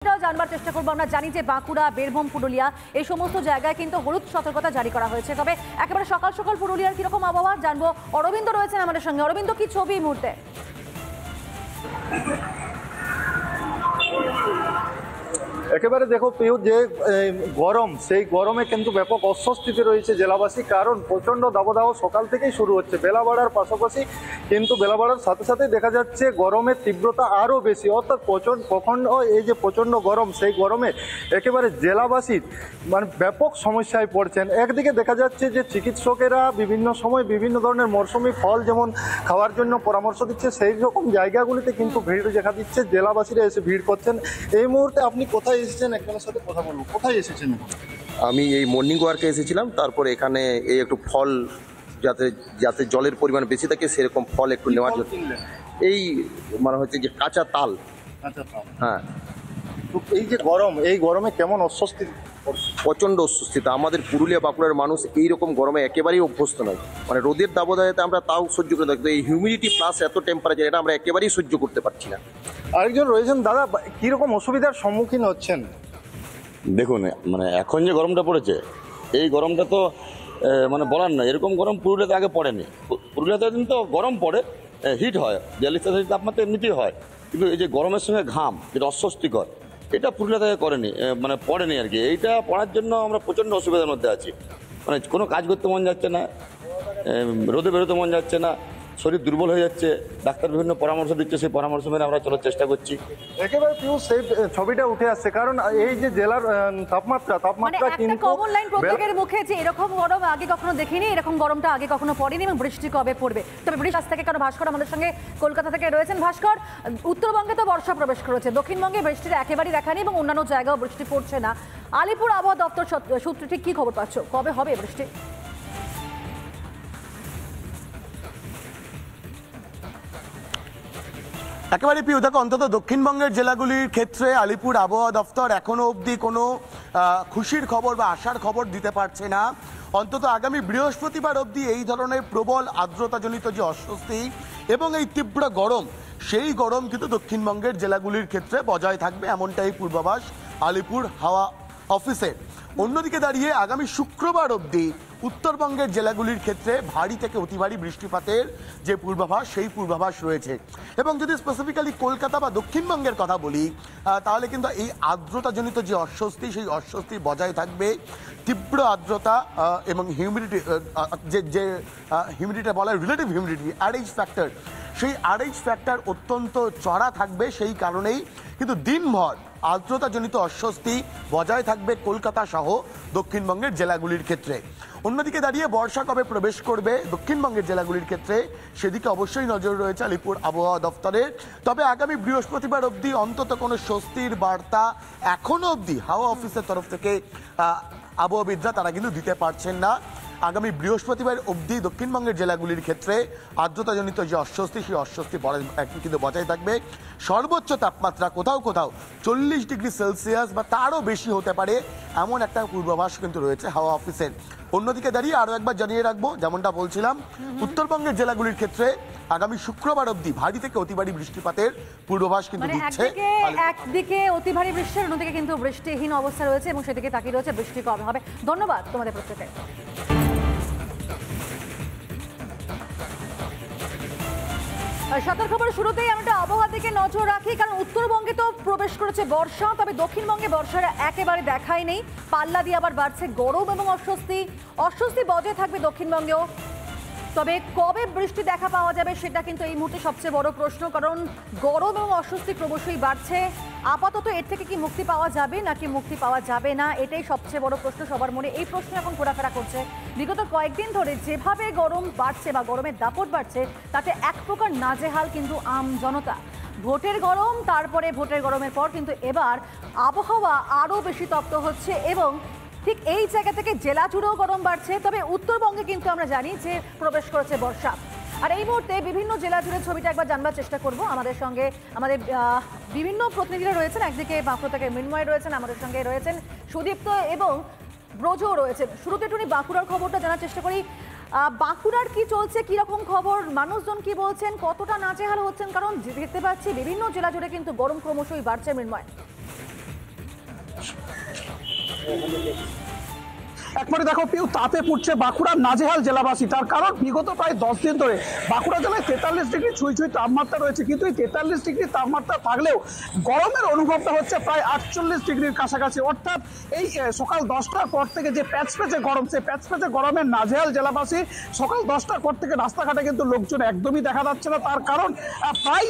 জানবার চেষ্টা করবো। আমরা জানি যে বাঁকুড়া, বীরভূম, পুরুলিয়া এই সমস্ত জায়গায় কিন্তু হলুদ সতর্কতা জারি করা হয়েছে। তবে একেবারে সকাল সকাল পুরুলিয়ার কিরকম আবহাওয়া জানবো। অরবিন্দ রয়েছেন আমাদের সঙ্গে। অরবিন্দ, কি ছবি এই মুহূর্তে? একেবারে দেখো পিউ, যে গরম, সেই গরমে কিন্তু ব্যাপক অস্বস্তিতে রয়েছে জেলাবাসী। কারণ প্রচণ্ড দাবদাহ সকাল থেকেই শুরু হচ্ছে। বেলা বাড়ার পাশাপাশি কিন্তু বেলা বাড়ার সাথে সাথে দেখা যাচ্ছে গরমের তীব্রতা আরও বেশি। অর্থাৎ প্রচণ্ড এই যে প্রচণ্ড গরম, সেই গরমে একেবারে জেলাবাসী মানে ব্যাপক সমস্যায় পড়ছেন। একদিকে দেখা যাচ্ছে যে চিকিৎসকেরা বিভিন্ন সময় বিভিন্ন ধরনের মরশুমি ফল যেমন খাওয়ার জন্য পরামর্শ দিচ্ছে, সেই রকম জায়গাগুলিতে কিন্তু ভিড় দেখা দিচ্ছে। জেলাবাসীরা এসে ভিড় করছেন। এই মুহূর্তে আপনি কোথায় এসেছেন? একজনের সাথে কথা বলবো। কোথায় এসেছেন? আমি এই মর্নিং ওয়ার্কে এসেছিলাম। তারপরে এখানে এই একটু ফল, যাতে যাতে জলের পরিমাণ বেশি থাকে সেরকম ফল একটু নেওয়ার জন্য। এই মানে হচ্ছে যে কাঁচা তাল। হ্যাঁ, তো এই যে গরম, এই গরমে কেমন অস্বস্তি? প্রচণ্ড অস্বস্তিতা। আমাদের পুরুলিয়া বাঁকুড়ার মানুষ এইরকম গরমে একেবারেই অভ্যস্ত নয়। মানে রোদের দাবদাহেতে আমরা তাও সহ্য করে থাকি, এই হিউমিডিটি প্লাস এত টেম্পারেচার, এটা আমরা একেবারেই সহ্য করতে পারছি না। আরেকজন রয়েছেন। দাদা, কীরকম অসুবিধার সম্মুখীন হচ্ছেন? দেখুন, মানে এখন যে গরমটা পড়েছে, এই গরমটা তো মানে বলার নয়। এরকম গরম পুরুলিয়াতে আগে পড়েনি। পুরুলিয়াতে কিন্তু গরম পড়ে, হিট হয়, 42 তাপমাত্রা এমনিতেই হয়। কিন্তু এই যে গরমের সঙ্গে ঘাম, যেটা অস্বস্তিকর, এটা পুরুলিয়াতে করেনি, মানে পড়েনি আর কি। এইটা পড়ার জন্য আমরা প্রচণ্ড অসুবিধার মধ্যে আছি। মানে কোনো কাজ করতে মন যাচ্ছে না, রোদে বেরোতে মন যাচ্ছে না, শরীর দুর্বল হয়ে যাচ্ছে। ডাক্তার বিভিন্ন পরামর্শ দিচ্ছে, সেই পরামর্শ মেনে আমরা চলার চেষ্টা করছি। একেবারে পিউ সেই ছবিটা উঠে আসছে। কারণ এই যে জেলার তাপমাত্রা কিন্তু কমন লাইন প্রত্যেকের মুখে যে এরকম গরম আগে কখনো দেখিনি, এরকম গরমটা আগে কখনো পড়েনি এবং বৃষ্টি কবে পড়বে। তবে বৃষ্টি আজ থেকে কারণ ভাস্কর আমাদের সঙ্গে কলকাতা থেকে রয়েছেন। ভাস্কর, উত্তরবঙ্গে তো বর্ষা প্রবেশ করেছে, দক্ষিণবঙ্গে বৃষ্টির একেবারেই দেখা নেই এবং অন্যান্য জায়গাও বৃষ্টি পড়ছে না। আলিপুর আবহাওয়া দপ্তর সূত্রে ঠিক কি খবর পাচ্ছ? কবে হবে বৃষ্টি? একেবারে প্রিয়, দেখো, অন্তত দক্ষিণবঙ্গের জেলাগুলির ক্ষেত্রে আলিপুর আবহাওয়া দপ্তর এখনো অবধি কোনো খুশির খবর বা আশার খবর দিতে পারছে না। অন্তত আগামী বৃহস্পতিবার অবধি এই ধরনের প্রবল আর্দ্রতাজনিত যে অস্বস্তি এবং এই তীব্র গরম, সেই গরম কিন্তু দক্ষিণবঙ্গের জেলাগুলির ক্ষেত্রে বজায় থাকবে, এমনটাই পূর্বাভাস আলিপুর হাওয়া অফিসের। অন্যদিকে দাঁড়িয়ে আগামী শুক্রবার অবধি উত্তরবঙ্গের জেলাগুলির ক্ষেত্রে ভারী থেকে অতি ভারী বৃষ্টিপাতের যে পূর্বাভাস, সেই পূর্বাভাস রয়েছে। এবং যদি স্পেসিফিক্যালি কলকাতা বা দক্ষিণবঙ্গের কথা বলি, তাহলে কিন্তু এই আর্দ্রতাজনিত যে অস্বস্তি, সেই অস্বস্তি বজায় থাকবে। তীব্র আর্দ্রতা এবং হিউমিডিটি, যে হিউমিডিটি বলা হয় রিলেটিভ হিউমিডিটি, RH ফ্যাক্টর, সেই RH ফ্যাক্টর অত্যন্ত চড়া থাকবে। সেই কারণেই কিন্তু দিনভর আর্দ্রতাজনিত অস্বস্তি বজায় থাকবে কলকাতা সহ দক্ষিণবঙ্গের জেলাগুলির ক্ষেত্রে। অন্যদিকে দাঁড়িয়ে বর্ষা কবে প্রবেশ করবে দক্ষিণবঙ্গের জেলাগুলির ক্ষেত্রে, সেদিকে অবশ্যই নজর রয়েছে আলিপুর আবহাওয়া দপ্তরের। তবে আগামী বৃহস্পতিবার অবধি অন্তত কোনো স্বস্তির বার্তা এখনও অবধি হাওয়া অফিসের তরফ থেকে আবহাওয়াবিদরা তারা কিন্তু দিতে পারছেন না। আগামী বৃহস্পতিবার অবধি দক্ষিণবঙ্গের জেলাগুলির ক্ষেত্রে আর্দ্রতাজনিত যে অস্বস্তি, সেই অস্বস্তি কিন্তু বজায় থাকবে। সর্বোচ্চ তাপমাত্রা কোথাও কোথাও 40 ডিগ্রি সেলসিয়াস বা তারও বেশি হতে পারে, এমন একটা পূর্বাভাস কিন্তু রয়েছে হাওয়া অফিসের। অন্যদিকে দাঁড়িয়ে আরও একবার জানিয়ে রাখবো, যেমনটা বলছিলাম, উত্তরবঙ্গের জেলাগুলির ক্ষেত্রে আগামী শুক্রবার অবধি ভারী থেকে অতি ভারী বৃষ্টিপাতের পূর্বাভাস কিন্তু দিচ্ছে। একদিকে অতি ভারী বৃষ্টি, অন্যদিকে কিন্তু বৃষ্টিহীন অবস্থা রয়েছে এবং সেদিকে তাকিয়ে রয়েছে বৃষ্টি কবে হবে। ধন্যবাদ তোমাদের প্রত্যেকে। সতর্ক খবর শুরুতেই আমরা আবহাওয়ার দিকে নজর রাখি, কারণ উত্তরবঙ্গে তো প্রবেশ করেছে বর্ষা, তবে দক্ষিণবঙ্গে বর্ষার একেবারে দেখাই নেই। পাল্লা দিয়ে আবার বাড়ছে গরম এবং অস্বস্তি বজায় থাকবে দক্ষিণবঙ্গেও। তবে কবে বৃষ্টি দেখা পাওয়া যাবে সেটা কিন্তু এই মুহূর্তে সবচেয়ে বড় প্রশ্ন, কারণ গরম এবং অস্বস্তি ক্রমশই বাড়ছে। আপাতত এর থেকে কি মুক্তি পাওয়া যাবে নাকি মুক্তি পাওয়া যাবে না, এটাই সবচেয়ে বড় প্রশ্ন সবার মনে। এই প্রশ্ন এখন ঘোরাফেরা করছে। বিগত কয়েকদিন ধরে যেভাবে গরম বাড়ছে বা গরমের দাপট বাড়ছে, তাতে এক প্রকার নাজেহাল কিন্তু আম জনতা। ভোটের গরম, তারপরে ভোটের গরমের পর কিন্তু এবার আবহাওয়া আরও বেশি তপ্ত হচ্ছে এবং ঠিক এই জায়গা থেকে জেলা জুড়েও গরম বাড়ছে। তবে উত্তরবঙ্গে কিন্তু আমরা জানি যে প্রবেশ করেছে বর্ষা। আর এই মুহূর্তে বিভিন্ন জেলা জুড়ে ছবিটা একবার জানবার চেষ্টা করব। আমাদের সঙ্গে আমাদের বিভিন্ন প্রতিনিধিরা রয়েছেন। একদিকে বাঁকুড়া থেকে মৃন্ময় রয়েছেন, আমাদের সঙ্গে রয়েছেন সুদীপ্ত এবং ব্রজও রয়েছেন। শুরুতে একটু বাঁকুড়ার খবরটা জানার চেষ্টা করি। বাঁকুড়ার কি চলছে, কি রকম খবর, মানুষজন কি বলছেন, কতটা নাজেহাল হচ্ছেন? কারণ দেখতে পাচ্ছি বিভিন্ন জেলা জুড়ে কিন্তু গরম ক্রমশই বাড়ছে। মৃন্ময়। একবারে দেখো পিউ তাপে পুড়ছে বাঁকুড়ার নাজেহাল জেলাবাসী। তার কারণ বিগত প্রায় 10 দিন ধরে বাঁকুড়া জেলায় 43 ডিগ্রি ছুঁই তাপমাত্রা রয়েছে, কিন্তু এই 43 ডিগ্রি তাপমাত্রা থাকলেও গরমের অনুভবটা হচ্ছে প্রায় 48 ডিগ্রির কাছাকাছি। অর্থাৎ এই সকাল 10টার পর থেকে যে প্যাচপ্যাচে গরম, সেই প্যাচপ্যাচে গরমের নাজেহাল জেলাবাসী। সকাল 10টার পর থেকে রাস্তাঘাটে কিন্তু লোকজন একদমই দেখা যাচ্ছে না। তার কারণ প্রায়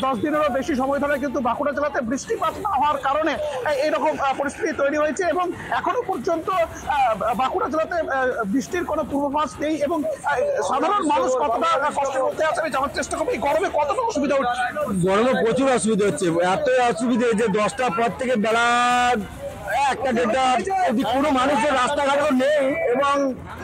10 দিনেরও বেশি সময় ধরে কিন্তু বাঁকুড়া জেলাতে বৃষ্টিপাত না হওয়ার কারণে এইরকম পরিস্থিতি তৈরি হয়েছে এবং এখনো পর্যন্ত বাঁকুড়া জেলাতে বৃষ্টির কোনো পূর্বাভাস নেই এবং সাধারণ মানুষ কতটা কষ্টের মধ্যে আছে আমি জানার চেষ্টা করবো। এই গরমে কতটা অসুবিধা হচ্ছে? গরমে প্রচুর অসুবিধা হচ্ছে, এত অসুবিধা যে 10টার পর থেকে বেলা 1টা 1টা কোনো মানুষের রাস্তাঘাটও নেই এবং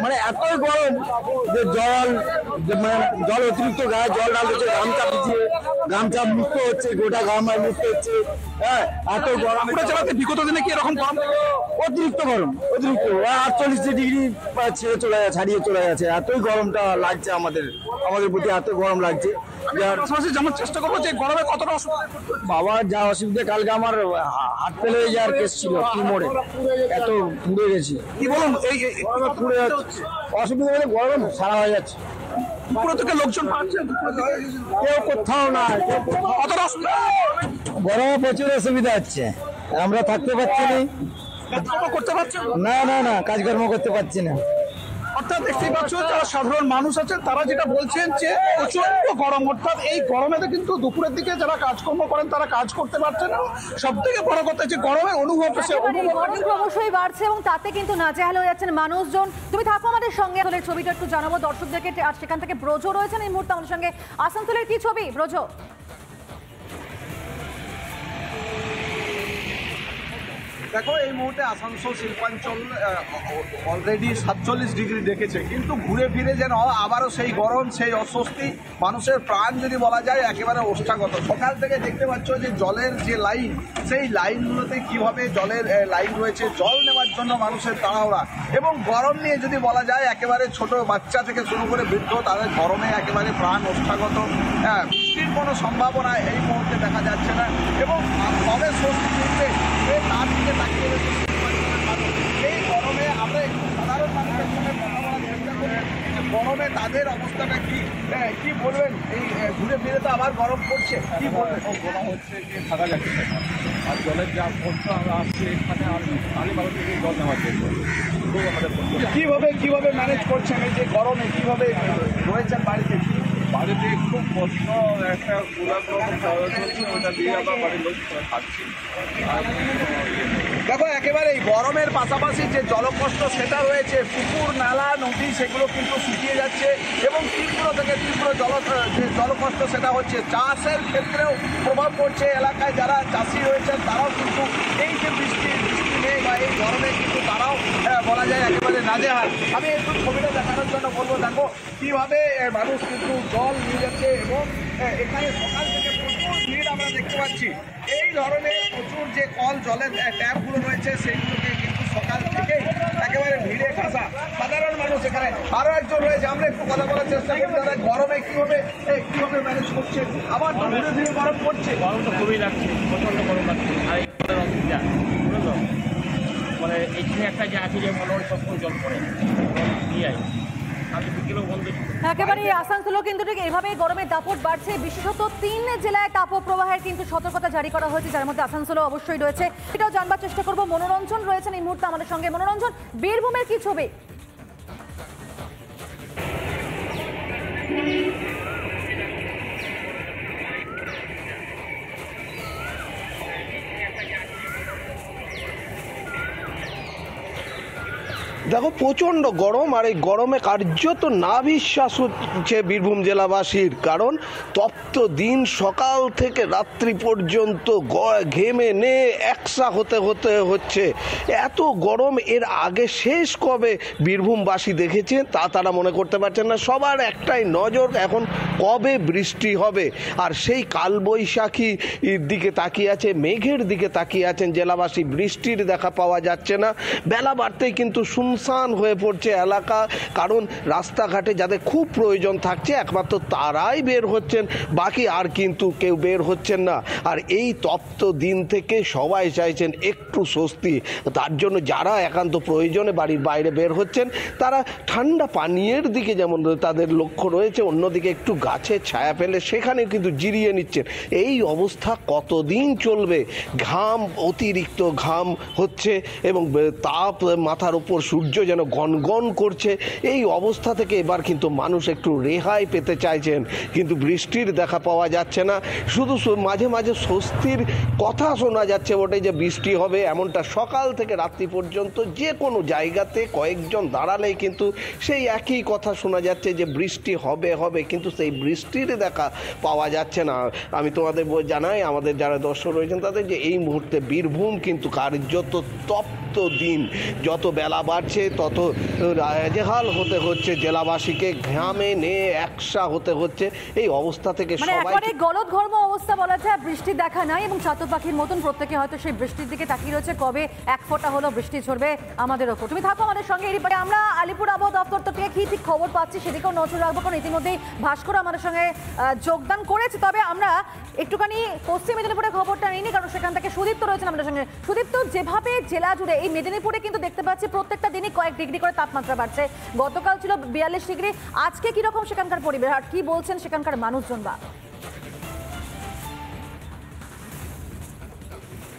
মানে এতই গরম যে জল অতিরিক্ত গায়ে জল ঢালছে, গামছা মুক্ত হচ্ছে, গোটা গাম মুক্ত হচ্ছে। হ্যাঁ, এত গরম। বাঁকুড়া জেলাতে বিগত দিনে কি এরকম গরম? অতিরিক্ত গরম, অতিরিক্ত 48 ডিগ্রি ছাড়িয়ে চলে গেছে। এতই গরমটা লাগছে আমাদের প্রতি, এত গরম লাগছে। পাশাপাশি জানার চেষ্টা করবো যে গরমে কতটা অসুবিধা? বাবা যা অসুবিধা, কালকে আমার হাত ফেলে যাওয়ার কেস ছিল কি মোড়ে, এত পুড়ে গেছি। কি বলুন, এই পুড়ে যাচ্ছে, অসুবিধা হলে গরম সারা হয়ে যাচ্ছে। দুপুরে থেকে লোকজন পাচ্ছে, কেউ কোথাও না, কতটা অসুবিধা? গরমে প্রচুর অসুবিধা হচ্ছে, আমরা থাকতে পারছি না, কাজকর্ম করতে পারছে না কাজকর্ম করতে পারছি না। অর্থাৎ দেখতেই পাচ্ছ যারা সাধারণ মানুষ আছেন তারা যেটা বলছেন যে প্রচন্ড গরম। অর্থাৎ এই গরমেতে কিন্তু দুপুরের দিকে যারা কাজকর্ম করেন তারা কাজ করতে পারছেন না। সব থেকে বড় কথা যে গরমে অনুভব অবশ্যই বাড়ছে এবং তাতে কিন্তু নাজেহাল হয়ে যাচ্ছেন মানুষজন। তুমি থাকো আমাদের সঙ্গে, আসানসোলের ছবিটা একটু জানাবো দর্শকদেরকে। আর সেখান থেকে ব্রজ রয়েছেন এই মুহূর্তে আমাদের সঙ্গে। আসানসোলের কি ছবি ব্রজ? দেখো, এই মুহূর্তে আসানসোল শিল্পাঞ্চল অলরেডি 47 ডিগ্রি দেখেছে, কিন্তু ঘুরে ফিরে যেন আবারও সেই গরম, সেই অস্বস্তি, মানুষের প্রাণ যদি বলা যায় একেবারে ওষ্ঠাগত। সকাল থেকে দেখতে পাচ্ছ যে জলের যে লাইন, সেই লাইনগুলোতে কিভাবে জলের লাইন রয়েছে, জল নেওয়ার জন্য মানুষের তাড়াহুড়া। এবং গরম নিয়ে যদি বলা যায় একেবারে ছোট বাচ্চা থেকে শুরু করে বৃদ্ধ, তাদের গরমে একেবারে প্রাণ ওষ্ঠাগত। বৃষ্টির কোনো সম্ভাবনা এই মুহূর্তে দেখা যাচ্ছে না এবং কবে স্বস্তি মিলবে তার দিকে তাকিয়ে রয়েছে এই গরমে। আমরা একটু সাধারণ মানুষের সঙ্গে কথা বলার চেষ্টা করি, গরমে তাদের অবস্থাটা কি বলবেন? এই ঘুরে ফিরে তো আবার গরম পড়ছে, কি বলবেন? গরম হচ্ছে যে থাকা যাচ্ছে না, আর জলের যা খরচা আমরা আসছি এখানে আর আলিবাগ থেকে জল নেওয়ার জন্য খুব আমাদের কিভাবে ম্যানেজ করছেন এই যে গরমে? কিভাবে রয়েছেন বাড়িতে? বাড়িতে খুব কষ্ট, একটা কুলার খাওয়া চলছে, ওটা দিয়ে আমরা বাড়ির লোক খাচ্ছি। দেখো, একেবারে এই গরমের পাশাপাশি যে জলকষ্ট সেটা রয়েছে, পুকুর নালা নদী সেগুলো কিন্তু শুকিয়ে যাচ্ছে এবং তীব্র থেকে তীব্র যে জলকষ্ট সেটা হচ্ছে। চাষের ক্ষেত্রেও প্রভাব পড়ছে। এলাকায় যারা চাষি রয়েছেন তারাও কিন্তু এই যে বৃষ্টি নেই বা এই গরমে কিন্তু তারাও বলা যায় একেবারে নাজেহাল। আমি একটু ছবিটা দেখানোর জন্য বলবো, দেখো কীভাবে মানুষ কিন্তু জল নিয়ে যাচ্ছে এবং এখানে সকাল থেকে প্রচুর ভিড় আমরা দেখতে পাচ্ছি। এই ধরনের প্রচুর যে কল জলের ট্যাপগুলো রয়েছে সেইগুলোকে কিন্তু সকাল থেকেই একেবারে ভিড়ে ঘাসা সাধারণ মানুষ। এখানে আরও একজন রয়েছে, আমরা একটু কথা বলার চেষ্টা করি। দাদা, গরমে কীভাবে ম্যানেজ করছে? আবার তো ঘুরে ফিরে গরম পড়ছে। গরম তো খুবই লাগছে, প্রচণ্ড গরম লাগছে। আর এই জলের অসুবিধা বুঝলো, মানে এইখানে একটা যে আছে যে মনে হয় সবসময় জল পড়ে দিয়ে একেবারে আসানসোলও কিন্তু ঠিক এইভাবেই গরমের দাপট বাড়ছে। বিশেষত 3 জেলায় তাপপ্রবাহের কিন্তু সতর্কতা জারি করা হয়েছে, যার মধ্যে আসানসোলও অবশ্যই রয়েছে। এটাও জানবার চেষ্টা করবো। মনোরঞ্জন রয়েছেন এই মুহূর্তে আমাদের সঙ্গে। মনোরঞ্জন, বীরভূমের কি ছবি? দেখো, প্রচণ্ড গরম, আর এই গরমে কার্যত নাভিশ্বাস হচ্ছে বীরভূম জেলাবাসীর। কারণ তপ্ত দিন, সকাল থেকে রাত্রি পর্যন্ত ঘেমে নে একসা হতে হচ্ছে। এত গরম এর আগে শেষ কবে বীরভূমবাসী দেখেছে তা তারা মনে করতে পারছেন না। সবার একটাই নজর এখন কবে বৃষ্টি হবে, আর সেই কালবৈশাখীর দিকে তাকিয়ে আছে, মেঘের দিকে তাকিয়ে আছেন জেলাবাসী। বৃষ্টির দেখা পাওয়া যাচ্ছে না। বেলা বাড়তেই কিন্তু সুন্দর শুনশান হয়ে পড়ছে এলাকা, কারণ রাস্তাঘাটে যাদের খুব প্রয়োজন থাকছে একমাত্র তারাই বের হচ্ছেন, বাকি আর কিন্তু কেউ বের হচ্ছেন না। আর এই তপ্ত দিন থেকে সবাই চাইছেন একটু স্বস্তি, তার জন্য যারা একান্ত প্রয়োজনে বাড়ির বাইরে বের হচ্ছেন তারা ঠান্ডা পানীয়ের দিকে যেমন তাদের লক্ষ্য রয়েছে, অন্যদিকে একটু গাছের ছায়া পেলে সেখানেও কিন্তু জিরিয়ে নিচ্ছেন। এই অবস্থা কতদিন চলবে? ঘাম, অতিরিক্ত ঘাম হচ্ছে এবং তাপ, মাথার উপর সূর্য যেন গনগন করছে। এই অবস্থা থেকে এবার কিন্তু মানুষ একটু রেহাই পেতে চাইছেন, কিন্তু বৃষ্টির দেখা পাওয়া যাচ্ছে না। শুধু মাঝে মাঝে স্বস্তির কথা শোনা যাচ্ছে বটে যে বৃষ্টি হবে, এমনটা সকাল থেকে রাত্রি পর্যন্ত যে কোনো জায়গাতে কয়েকজন দাঁড়ালেই কিন্তু সেই একই কথা শোনা যাচ্ছে যে বৃষ্টি হবে হবে, কিন্তু সেই বৃষ্টির দেখা পাওয়া যাচ্ছে না। আমি তোমাদের জানাই, আমাদের যারা দর্শক রয়েছেন তাদের, যে এই মুহূর্তে বীরভূম কিন্তু কার্যত তপ্ত দিন। যত বেলা বাড়ছে তত রাজেহাল হতে হচ্ছে জেলাবাসীকে, ঘামে নিয়ে একসা হতে হচ্ছে। এই অবস্থা থেকে মানে সবাই একেবারে গলদঘর্ম অবস্থা বলা যায়, বৃষ্টির দেখা নাই এবং চাতক পাখির মতন প্রত্যেকে হয়তো সেই বৃষ্টির দিকে তাকিয়ে রয়েছে, কবে এক ফোঁটা হলো বৃষ্টি ঝরবে আমাদের ওপর। তুমি থাকো আমাদের সঙ্গে, এরই পরে আমরা আলিপুর আবহাওয়া দপ্তর থেকে কি ঠিক খবর পাচ্ছি সেদিকেও নজর রাখবো, কারণ ইতিমধ্যেই ভাস্কর আমাদের সঙ্গে যোগদান করেছে। তবে আমরা একটুখানি পশ্চিম মেদিনীপুরের খবরটা নিইনি, কারণ সেখান থেকে সুদীপ্ত রয়েছেন আমাদের সঙ্গে। সুদীপ্ত, যেভাবে জেলা জুড়ে এই মেদিনীপুরে কিন্তু দেখতে পাচ্ছি প্রত্যেকটা দিনই কয়েক ডিগ্রি করে তাপমাত্রা বাড়ছে, গতকাল ছিল 42 ডিগ্রি, আজকে কিরকম সেখানকার পরিবেশ আর কি বলছেন সেখানকার মানুষজন? বা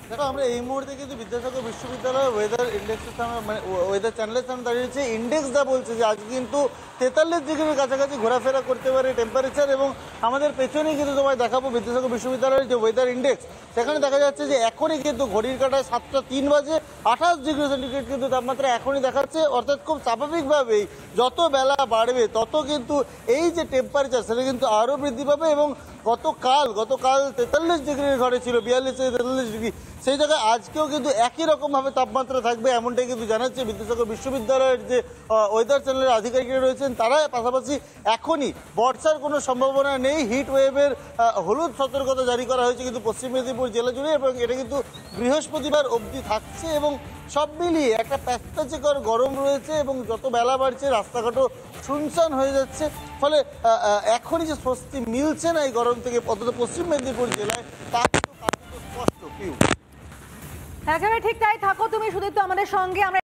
দেখো, আমরা এই মুহূর্তে কিন্তু বিদ্যাসাগর বিশ্ববিদ্যালয়ের ওয়েদার ইন্ডেক্সের সামনে, মানে ওয়েদার চ্যানেলের সামনে দাঁড়িয়েছে। ইন্ডেক্স যা বলছে যে আজকে কিন্তু 43 ডিগ্রির কাছাকাছি ঘোরাফেরা করতে পারে টেম্পারেচার, এবং আমাদের পেছনেই কিন্তু তোমায় দেখাবো বিদ্যাসাগর বিশ্ববিদ্যালয়ের যে ওয়েদার ইন্ডেক্স, সেখানে দেখা যাচ্ছে যে এখনই কিন্তু ঘড়ির কাঁটায় 7:03 বাজে 28 ডিগ্রি সেন্টিগ্রেড কিন্তু তাপমাত্রা এখনই দেখাচ্ছে। অর্থাৎ খুব স্বাভাবিকভাবেই যত বেলা বাড়বে তত কিন্তু এই যে টেম্পারেচার সেটা কিন্তু আরও বৃদ্ধি পাবে, এবং গতকাল 43 ডিগ্রির ঘরে ছিল, 42 থেকে 43 ডিগ্রি, সেই জায়গায় আজকেও কিন্তু একই রকমভাবে তাপমাত্রা থাকবে, এমনটাই কিন্তু জানাচ্ছে বিদ্যাসাগর বিশ্ববিদ্যালয়ের যে ওয়েদার চ্যানেলের আধিকারিকরা রয়েছেন তারা। পাশাপাশি এখনই বর্ষার কোনো সম্ভাবনা নেই, হিট ওয়েভের হলুদ সতর্কতা জারি করা হয়েছে কিন্তু পশ্চিম মেদিনীপুর জেলা জুড়ে, এবং এটা কিন্তু বৃহস্পতিবার অবধি থাকছে। এবং সব মিলিয়ে একটা প্যাচপ্যাচিকর গরম রয়েছে, এবং যত বেলা বাড়ছে রাস্তাঘাটও শুনশান হয়ে যাচ্ছে। ফলে এখনই যে স্বস্তি মিলছে না এই গরম থেকে, অন্তত পশ্চিম মেদিনীপুর জেলায়, তা কিন্তু স্পষ্ট। একেবারে ঠিক তাই, থাকো তুমি সুদীপ্ত আমাদের সঙ্গে। আমরা